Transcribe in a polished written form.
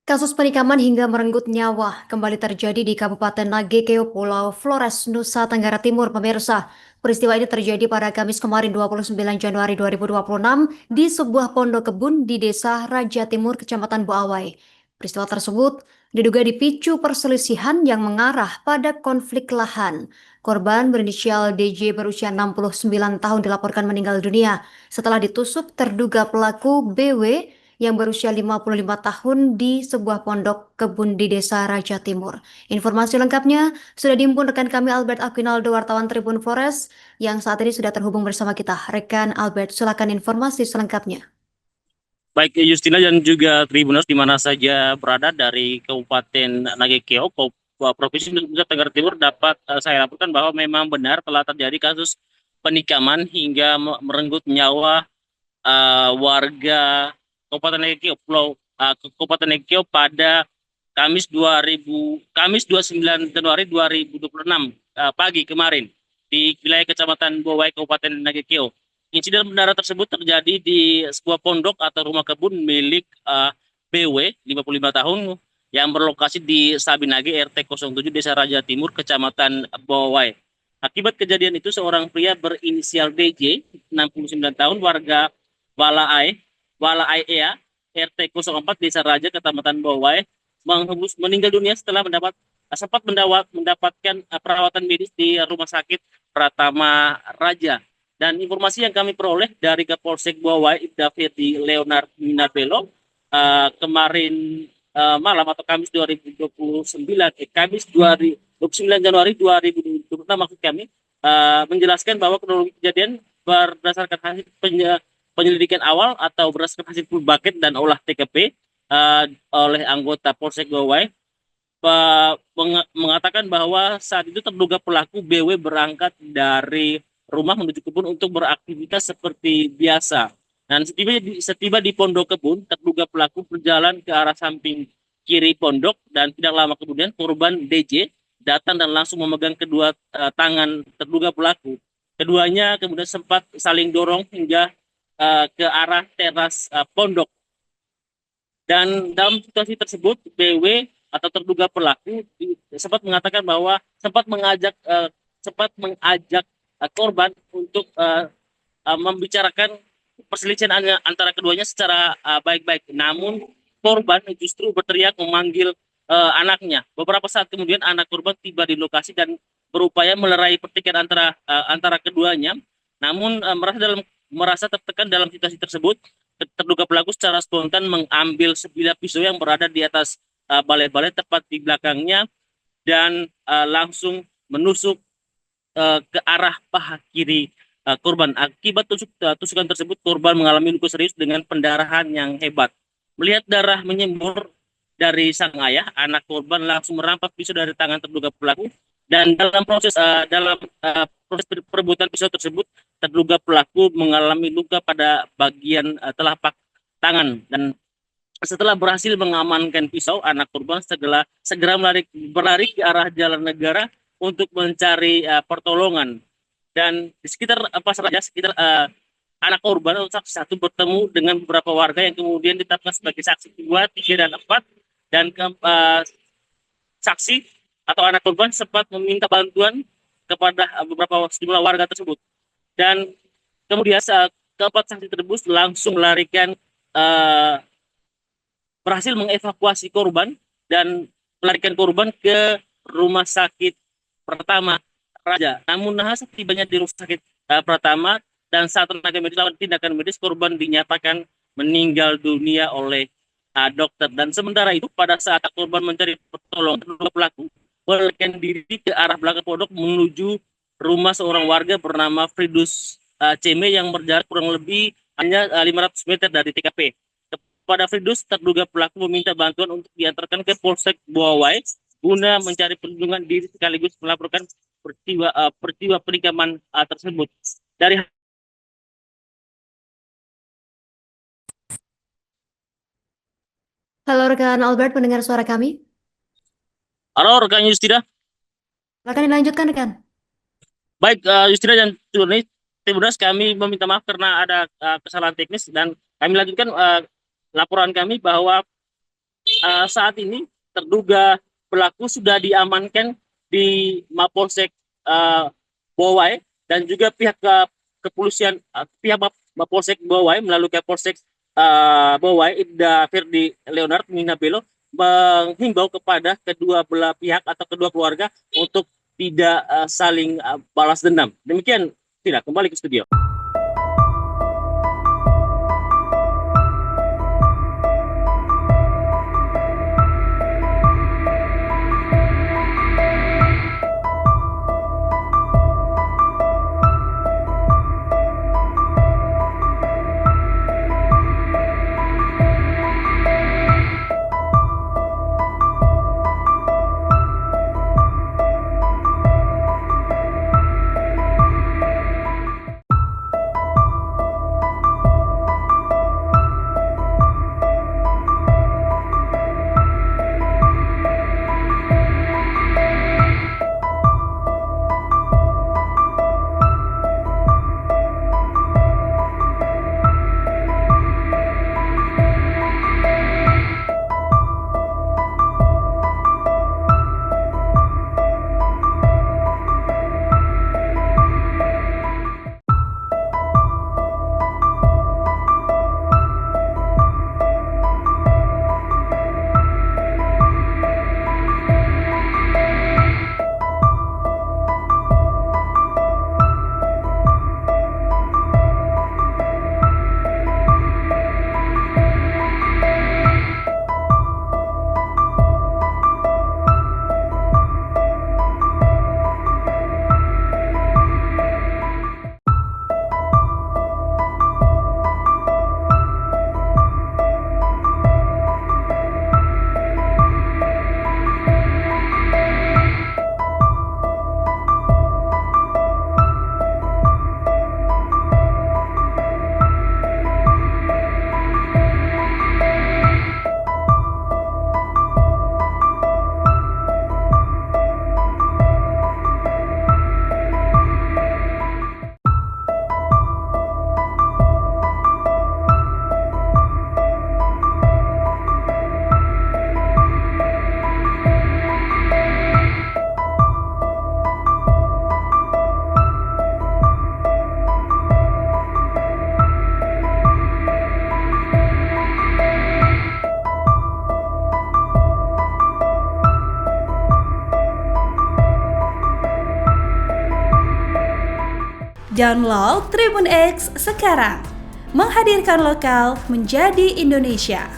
Kasus penikaman hingga merenggut nyawa kembali terjadi di Kabupaten Nagekeo, Pulau Flores, Nusa Tenggara Timur, pemirsa. Peristiwa ini terjadi pada Kamis kemarin 29 Januari 2026 di sebuah pondok kebun di Desa Raja Timur, Kecamatan Buawai. Peristiwa tersebut diduga dipicu perselisihan yang mengarah pada konflik lahan. Korban berinisial DJ berusia 69 tahun dilaporkan meninggal dunia setelah ditusuk terduga pelaku BW yang berusia 55 tahun di sebuah pondok kebun di Desa Raja Timur. Informasi lengkapnya sudah dihimpun rekan kami Albert Aquinaldo, wartawan Tribun Forest, yang saat ini sudah terhubung bersama kita. Rekan Albert, silakan informasi selengkapnya. Baik Justina dan juga Tribuners di mana saja berada dari Kabupaten Nagekeo, Provinsi Nusa Tenggara Timur dapat saya laporkan bahwa memang benar telah terjadi kasus penikaman hingga merenggut nyawa warga Kabupaten Nagekeo, Kabupaten Nagekeo pada Kamis 29 Januari 2026 pagi kemarin di wilayah Kecamatan Bowai Kabupaten Nagekeo. Insiden mendarat tersebut terjadi di sebuah pondok atau rumah kebun milik BW 55 tahun yang berlokasi di Sabinage RT 07 Desa Raja Timur Kecamatan Bowai. Akibat kejadian itu seorang pria berinisial DJ 69 tahun warga Walaai Ea RT 04 Desa Raja Kecamatan Bowai meninggal dunia setelah sempat mendapatkan perawatan medis di Rumah Sakit Pratama Raja. Dan informasi yang kami peroleh dari Kapolsek Bowai Ibda Firdi Leonard Minabelo kemarin malam atau Kamis 29 Januari 2026 maksud kami menjelaskan bahwa kronologi kejadian berdasarkan hasil penyelidikan awal atau berdasarkan hasil full bucket dan olah TKP oleh anggota Polsek Bowai mengatakan bahwa saat itu terduga pelaku BW berangkat dari rumah menuju kebun untuk beraktivitas seperti biasa. Dan setiba di pondok kebun, terduga pelaku berjalan ke arah samping kiri pondok dan tidak lama kemudian korban DJ datang dan langsung memegang kedua tangan terduga pelaku. Keduanya kemudian sempat saling dorong hingga ke arah teras pondok. Dan dalam situasi tersebut, BW atau terduga pelaku sempat mengatakan bahwa sempat mengajak korban untuk membicarakan perselisihan antara keduanya secara baik-baik. Namun korban justru berteriak memanggil anaknya. Beberapa saat kemudian anak korban tiba di lokasi dan berupaya melerai pertikaian antara keduanya. Namun merasa tertekan dalam situasi tersebut, terduga pelaku secara spontan mengambil sebilah pisau yang berada di atas balai-balai tepat di belakangnya dan langsung menusuk ke arah paha kiri korban. Akibat tusukan tersebut, korban mengalami luka serius dengan pendarahan yang hebat. Melihat darah menyembur dari sang ayah, anak korban langsung merampas pisau dari tangan terduga pelaku dan dalam proses perebutan pisau tersebut, terduga pelaku mengalami luka pada bagian telapak tangan. Dan setelah berhasil mengamankan pisau, anak korban segera berlari ke arah jalan negara untuk mencari pertolongan. Dan di sekitar Pasar Raja, anak korban atau saksi satu bertemu dengan beberapa warga yang kemudian ditetapkan sebagai saksi 2, 3, dan 4. Dan saksi atau anak korban sempat meminta bantuan kepada beberapa sejumlah warga tersebut. Dan kemudian keempat saksi tersebut langsung berhasil mengevakuasi korban dan melarikan korban ke Rumah Sakit Pratama Raja. Namun setibanya di Rumah Sakit Pratama dan saat tenaga medis melakukan tindakan medis, korban dinyatakan meninggal dunia oleh dokter. Dan sementara itu pada saat korban mencari pertolongan, terduga pelaku melarikan diri ke arah belakang pondok menuju rumah seorang warga bernama Fridus Ceme yang berjarak kurang lebih hanya 500 meter dari TKP. Pada Fridus, terduga pelaku meminta bantuan untuk diantarkan ke Polsek Bowai guna mencari perlindungan diri sekaligus melaporkan peristiwa penikaman tersebut. Dari Halo rekan Albert, mendengar suara kami? Halo rekan Justina. Silakan dilanjutkan rekan. Baik Justina dan Tribuners, kami meminta maaf karena ada kesalahan teknis dan kami lanjutkan laporan kami bahwa saat ini terduga pelaku sudah diamankan di Mapolsek Bowai, dan juga pihak kepolisian, pihak Mapolsek Bowai melalui Kapolsek Bowai Ibda Firdi Leonard Minabelo menghimbau kepada kedua belah pihak atau kedua keluarga untuk tidak saling balas dendam. Demikian, tidak kembali ke studio. Download Tribun X sekarang, menghadirkan lokal menjadi Indonesia.